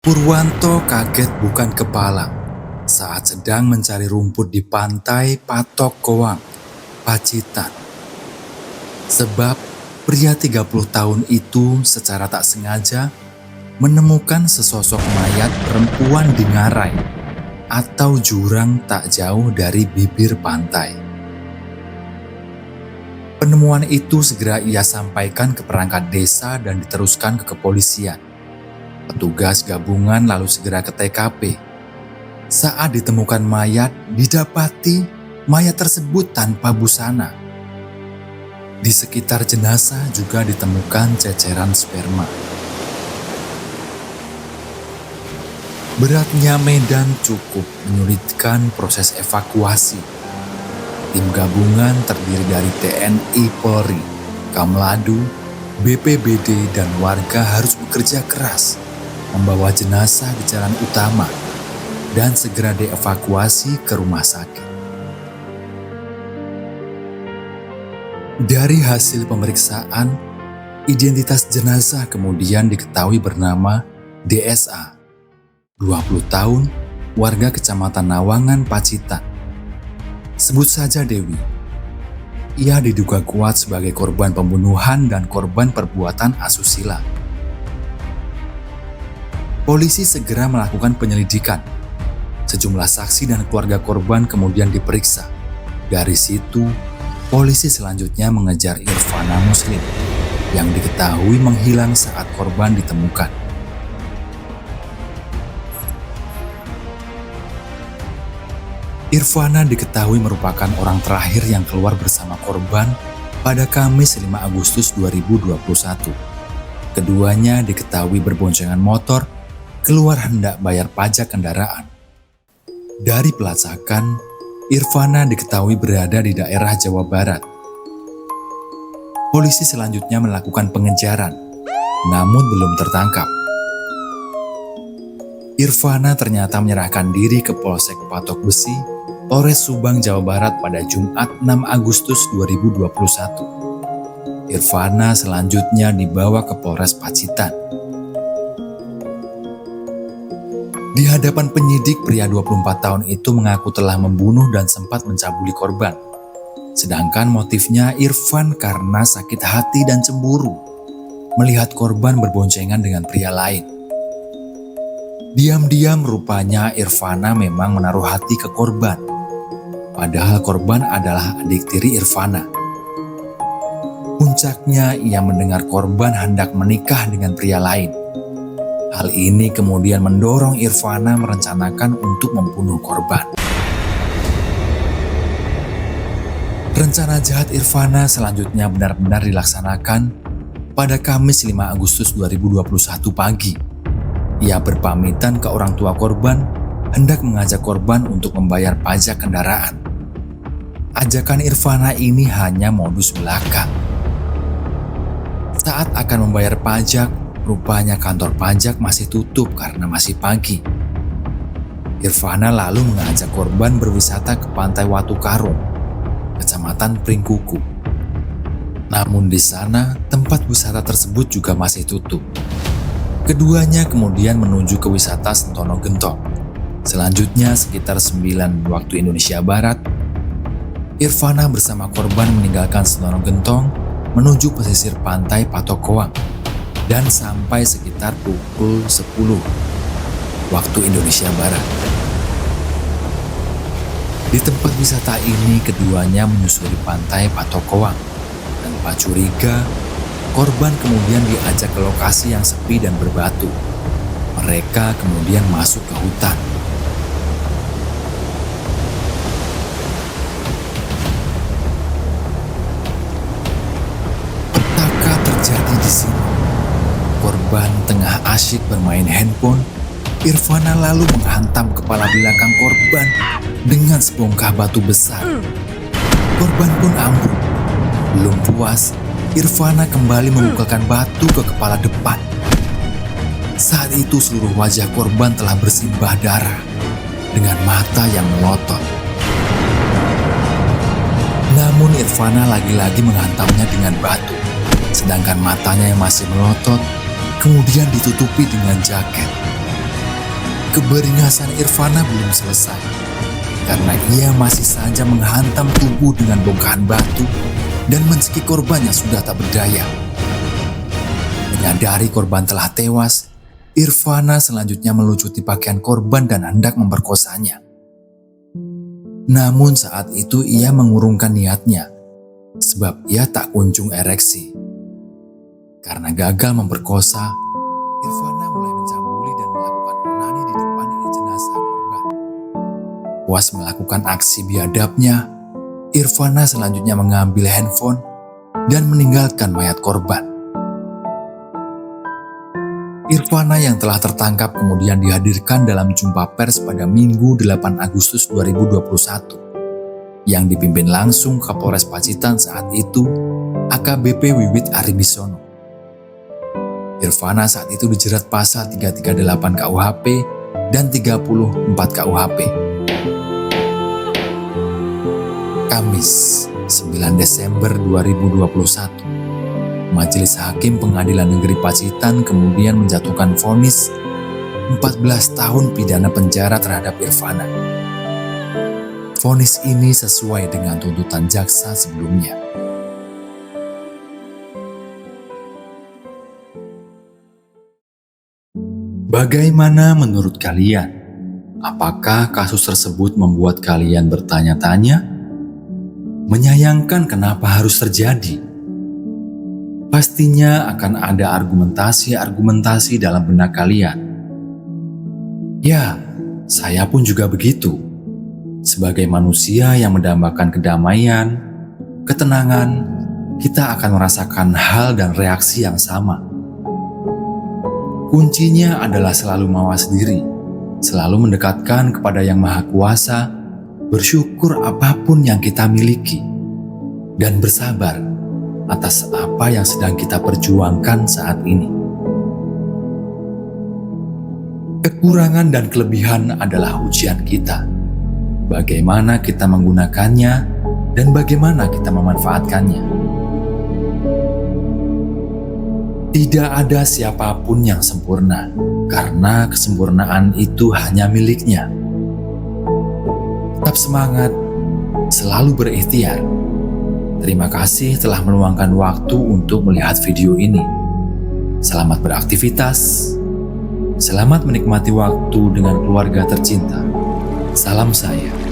Purwanto kaget bukan kepala saat sedang mencari rumput di pantai Patok Kowang, Pacitan. Sebab pria 30 tahun itu secara tak sengaja menemukan sesosok mayat perempuan di ngarai atau jurang tak jauh dari bibir pantai. Penemuan itu segera ia sampaikan ke perangkat desa dan diteruskan ke kepolisian. Petugas gabungan lalu segera ke TKP. Saat ditemukan mayat, didapati mayat tersebut tanpa busana. Di sekitar jenazah juga ditemukan ceceran sperma. Beratnya medan cukup menyulitkan proses evakuasi. Tim gabungan terdiri dari TNI Polri, Kamladu, BPBD, dan warga harus bekerja keras membawa jenazah di jalan utama dan segera dievakuasi ke rumah sakit. Dari hasil pemeriksaan, identitas jenazah kemudian diketahui bernama DSA, 20 tahun, warga Kecamatan Nawangan, Pacitan. Sebut saja Dewi. Ia diduga kuat sebagai korban pembunuhan dan korban perbuatan asusila. Polisi segera melakukan penyelidikan. Sejumlah saksi dan keluarga korban kemudian diperiksa. Dari situ, polisi selanjutnya mengejar Irfana Muslim yang diketahui menghilang saat korban ditemukan. Irfana diketahui merupakan orang terakhir yang keluar bersama korban pada Kamis 5 Agustus 2021. Keduanya diketahui berboncengan motor keluar hendak bayar pajak kendaraan. Dari pelacakan, Irfana diketahui berada di daerah Jawa Barat. Polisi selanjutnya melakukan pengejaran, namun belum tertangkap. Irfana ternyata menyerahkan diri ke Polsek Patok Besi, Polres Subang, Jawa Barat pada Jumat 6 Agustus 2021. Irfana selanjutnya dibawa ke Polres Pacitan. Di hadapan penyidik, pria 24 tahun itu mengaku telah membunuh dan sempat mencabuli korban. Sedangkan motifnya Irfan karena sakit hati dan cemburu melihat korban berboncengan dengan pria lain. Diam-diam rupanya Irfana memang menaruh hati ke korban. Padahal korban adalah adik tiri Irfana. Puncaknya ia mendengar korban hendak menikah dengan pria lain. Hal ini kemudian mendorong Irfana merencanakan untuk membunuh korban. Rencana jahat Irfana selanjutnya benar-benar dilaksanakan pada Kamis 5 Agustus 2021 pagi. Ia berpamitan ke orang tua korban, hendak mengajak korban untuk membayar pajak kendaraan. Ajakan Irfana ini hanya modus belaka. Saat akan membayar pajak, rupanya kantor pajak masih tutup karena masih pagi. Irfana lalu mengajak korban berwisata ke pantai Watu Karung, Kecamatan Pringkuku. Namun di sana, tempat wisata tersebut juga masih tutup. Keduanya kemudian menuju ke wisata Sentono Gentong. Selanjutnya sekitar 9 waktu Indonesia Barat, Irfana bersama korban meninggalkan Sentono Gentong menuju pesisir pantai Patok Kowang dan sampai sekitar pukul 10 waktu Indonesia Barat. Di tempat wisata ini keduanya menyusuri pantai Patok Kowang. Tanpa curiga, korban kemudian diajak ke lokasi yang sepi dan berbatu. Mereka kemudian masuk ke hutan. Petaka terjadi di sini. Korban tengah asyik bermain handphone. Irfana lalu menghantam kepala belakang korban dengan sebongkah batu besar. Korban pun ambruk. Belum puas, Irfana kembali memukulkan batu ke kepala depan. Saat itu seluruh wajah korban telah bersimbah darah dengan mata yang melotot. Namun Irfana lagi-lagi menghantamnya dengan batu, sedangkan matanya yang masih melotot kemudian ditutupi dengan jaket. Keberingasan Irfana belum selesai, karena ia masih saja menghantam tubuh dengan bongkahan batu dan mencekik korban yang sudah tak berdaya. Menyadari korban telah tewas, Irfana selanjutnya melucuti pakaian korban dan hendak memperkosanya. Namun saat itu ia mengurungkan niatnya, sebab ia tak kunjung ereksi. Karena gagal memperkosa, Irfana mulai mencabuli dan melakukan onani di depan jenazah korban. Puas melakukan aksi biadabnya, Irfana selanjutnya mengambil handphone dan meninggalkan mayat korban. Irfana yang telah tertangkap kemudian dihadirkan dalam jumpa pers pada Minggu 8 Agustus 2021 yang dipimpin langsung Kapolres Pacitan saat itu, AKBP Wiwit Aribisono. Irfana saat itu dijerat pasal 338 KUHP dan 34 KUHP. Kamis, 9 Desember 2021. Majelis Hakim Pengadilan Negeri Pacitan kemudian menjatuhkan vonis 14 tahun pidana penjara terhadap Irfana. Vonis ini sesuai dengan tuntutan jaksa sebelumnya. Bagaimana menurut kalian? Apakah kasus tersebut membuat kalian bertanya-tanya? Menyayangkan kenapa harus terjadi? Pastinya akan ada argumentasi-argumentasi dalam benak kalian. Ya, saya pun juga begitu. Sebagai manusia yang mendambakan kedamaian, ketenangan, kita akan merasakan hal dan reaksi yang sama. Kuncinya adalah selalu mawas diri, selalu mendekatkan kepada Yang Maha Kuasa, bersyukur apapun yang kita miliki, dan bersabar atas apa yang sedang kita perjuangkan saat ini. Kekurangan dan kelebihan adalah ujian kita. Bagaimana kita menggunakannya dan bagaimana kita memanfaatkannya. Tidak ada siapapun yang sempurna, karena kesempurnaan itu hanya miliknya. Tetap semangat, selalu berikhtiar. Terima kasih telah meluangkan waktu untuk melihat video ini. Selamat beraktivitas. Selamat menikmati waktu dengan keluarga tercinta. Salam saya.